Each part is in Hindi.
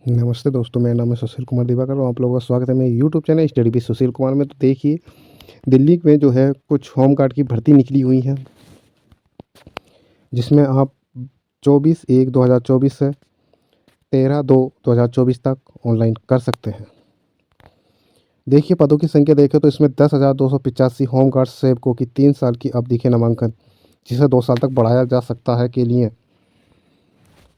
नमस्ते दोस्तों, मेरा नाम है सुशील कुमार दिवाकर और आप लोगों का स्वागत है मेरे YouTube channel study with Sushil Kumar में। तो देखिए, दिल्ली में जो है कुछ होम गार्ड की भर्ती निकली हुई है, जिसमें आप 24/1/2024 से 13/2/2024 तक ऑनलाइन कर सकते हैं। देखिए, पदों की संख्या देखें तो इसमें 10,285 होम गार्ड सेवकों की 3 साल की अवधि के नामांकन, जिसे 2 साल तक बढ़ाया जा सकता है, के लिए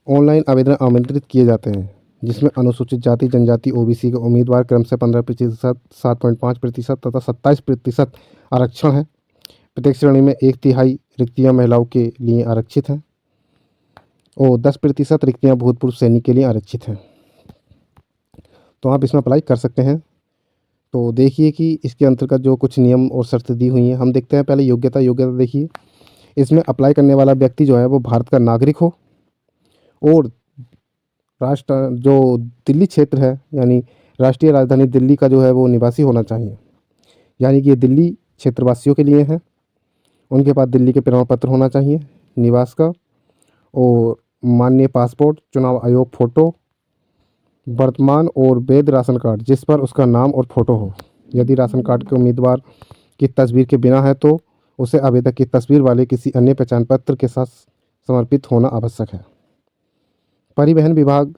ऑनलाइन आवेदन आमंत्रित किए जाते हैं, जिसमें अनुसूचित जाति जनजाति ओबीसी के उम्मीदवार क्रम से 15%, 7.5% तथा 27% आरक्षण है। प्रत्येक श्रेणी में 1/3 रिक्तियां महिलाओं के लिए आरक्षित हैं और 10% रिक्तियां भूतपूर्व सैनिक के लिए आरक्षित हैं। तो आप इसमें अप्लाई कर सकते हैं। तो देखिए कि इसके अंतर्गत जो कुछ नियम और शर्तें दी हुई हैं, हम देखते हैं। पहले योग्यता देखिए, इसमें अप्लाई करने वाला व्यक्ति जो है वो भारत का नागरिक हो और राष्ट्र जो दिल्ली क्षेत्र है, यानी राष्ट्रीय राजधानी दिल्ली का जो है वो निवासी होना चाहिए। यानी कि ये दिल्ली क्षेत्रवासियों के लिए है। उनके पास दिल्ली के प्रमाण पत्र होना चाहिए निवास का, और मान्य पासपोर्ट, चुनाव आयोग फ़ोटो, वर्तमान और वैध राशन कार्ड जिस पर उसका नाम और फ़ोटो हो। यदि राशन कार्ड के उम्मीदवार की तस्वीर के बिना है तो उसे आवेदक की तस्वीर वाले किसी अन्य पहचान पत्र के साथ समर्पित होना आवश्यक है। परिवहन विभाग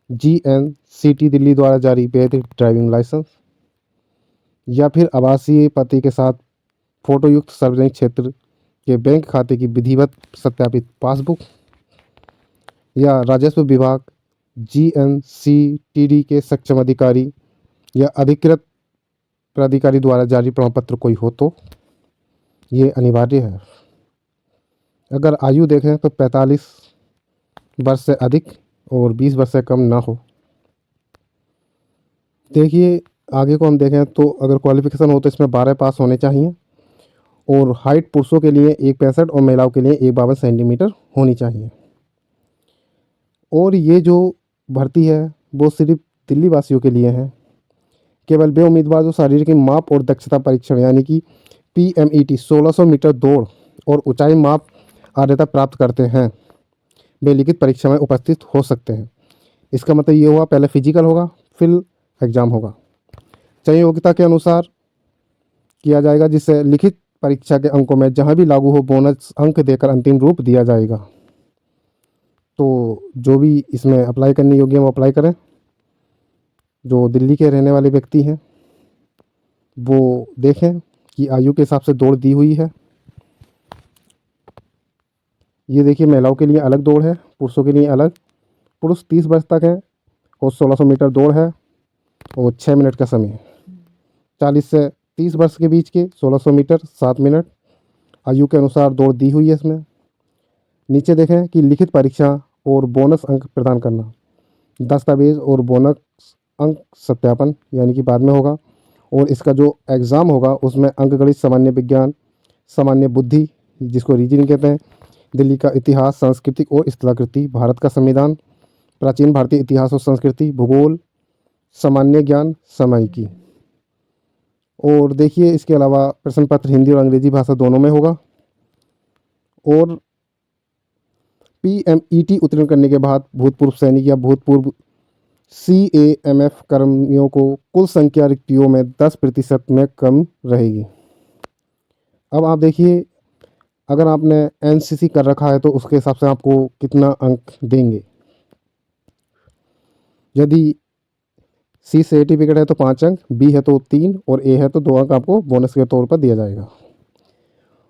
जीएनसीटी दिल्ली द्वारा जारी वैध ड्राइविंग लाइसेंस या फिर आवासीय पते के साथ फोटोयुक्त सार्वजनिक क्षेत्र के बैंक खाते की विधिवत सत्यापित पासबुक, या राजस्व विभाग जीएनसीटीडी के सक्षम अधिकारी या अधिकृत प्राधिकारी द्वारा जारी प्रमाण पत्र कोई हो तो ये अनिवार्य है। अगर आयु देखें तो 45 वर्ष से अधिक और 20 वर्ष से कम ना हो। देखिए, आगे को हम देखें तो अगर क्वालिफिकेशन हो तो इसमें 12 पास होने चाहिए, और हाइट पुरुषों के लिए 1.65 और महिलाओं के लिए 1.52 सेंटीमीटर होनी चाहिए। और ये जो भर्ती है वो सिर्फ दिल्ली वासियों के लिए है। केवल वे उम्मीदवार जो शारीरिक माप और दक्षता परीक्षण यानी कि PMET 1600 मीटर दौड़ और ऊंचाई माप आर्यता प्राप्त करते हैं, वे लिखित परीक्षा में उपस्थित हो सकते हैं। इसका मतलब ये हुआ, पहले फिजिकल होगा फिर एग्ज़ाम होगा। चयन योग्यता के अनुसार किया जाएगा, जिससे लिखित परीक्षा के अंकों में जहां भी लागू हो बोनस अंक देकर अंतिम रूप दिया जाएगा। तो जो भी इसमें अप्लाई करने योग्य है वो अप्लाई करें। जो दिल्ली के रहने वाले व्यक्ति हैं वो देखें कि आयु के हिसाब से दौड़ दी हुई है। ये देखिए, महिलाओं के लिए अलग दौड़ है, पुरुषों के लिए अलग। पुरुष 30 वर्ष तक है और 1600 मीटर दौड़ है और 6 मिनट का समय है। 40 से 30 वर्ष के बीच के 1600 मीटर 7 मिनट आयु के अनुसार दौड़ दी हुई है इसमें। नीचे देखें कि लिखित परीक्षा और बोनस अंक प्रदान करना, दस्तावेज और बोनस अंक सत्यापन यानी कि बाद में होगा। और इसका जो एग्ज़ाम होगा उसमें अंकगणित, सामान्य विज्ञान, सामान्य बुद्धि जिसको रीजनिंग कहते हैं, दिल्ली का इतिहास, सांस्कृतिक और स्थलाकृति, भारत का संविधान, प्राचीन भारतीय इतिहास और संस्कृति, भूगोल, सामान्य ज्ञान, सामयिकी। और देखिए, इसके अलावा प्रश्न पत्र हिंदी और अंग्रेजी भाषा दोनों में होगा। और PMET उत्तीर्ण करने के बाद भूतपूर्व सैनिक या भूतपूर्व CAMF कर्मियों को कुल संख्या रिक्तियों में 10% में कम रहेगी। अब आप देखिए, अगर आपने NCC कर रखा है तो उसके हिसाब से आपको कितना अंक देंगे। यदि C सर्टिफिकेट है तो 5 अंक, B है तो 3 और A है तो 2 अंक आपको बोनस के तौर पर दिया जाएगा।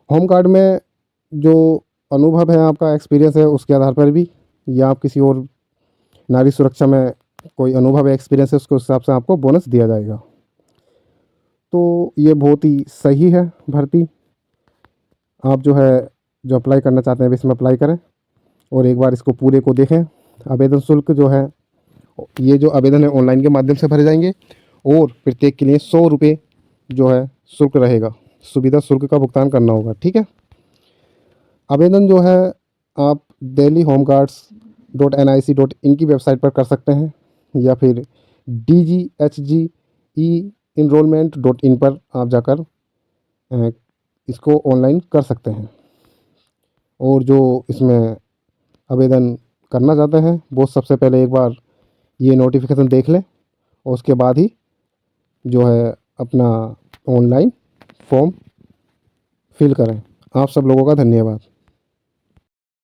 होम गार्ड में जो अनुभव है, आपका एक्सपीरियंस है, उसके आधार पर भी, या आप किसी और नारी सुरक्षा में कोई अनुभव है, एक्सपीरियंस है, उसके हिसाब से आपको बोनस दिया जाएगा। तो ये बहुत ही सही है भर्ती। आप जो है जो अप्लाई करना चाहते हैं इसमें अप्लाई करें और एक बार इसको पूरे को देखें। आवेदन शुल्क जो है, ये जो आवेदन है ऑनलाइन के माध्यम से भरे जाएंगे और प्रत्येक के लिए 100 रुपये जो है शुल्क रहेगा। सुविधा शुल्क का भुगतान करना होगा, ठीक है। आवेदन जो है आप delhihomeguards.nic.in की वेबसाइट पर कर सकते हैं, या फिर DGHGE-enrollment.in पर आप जाकर इसको ऑनलाइन कर सकते हैं। और जो इसमें आवेदन करना चाहते हैं वो सबसे पहले एक बार ये नोटिफिकेशन देख लें और उसके बाद ही जो है अपना ऑनलाइन फॉर्म फिल करें। आप सब लोगों का धन्यवाद।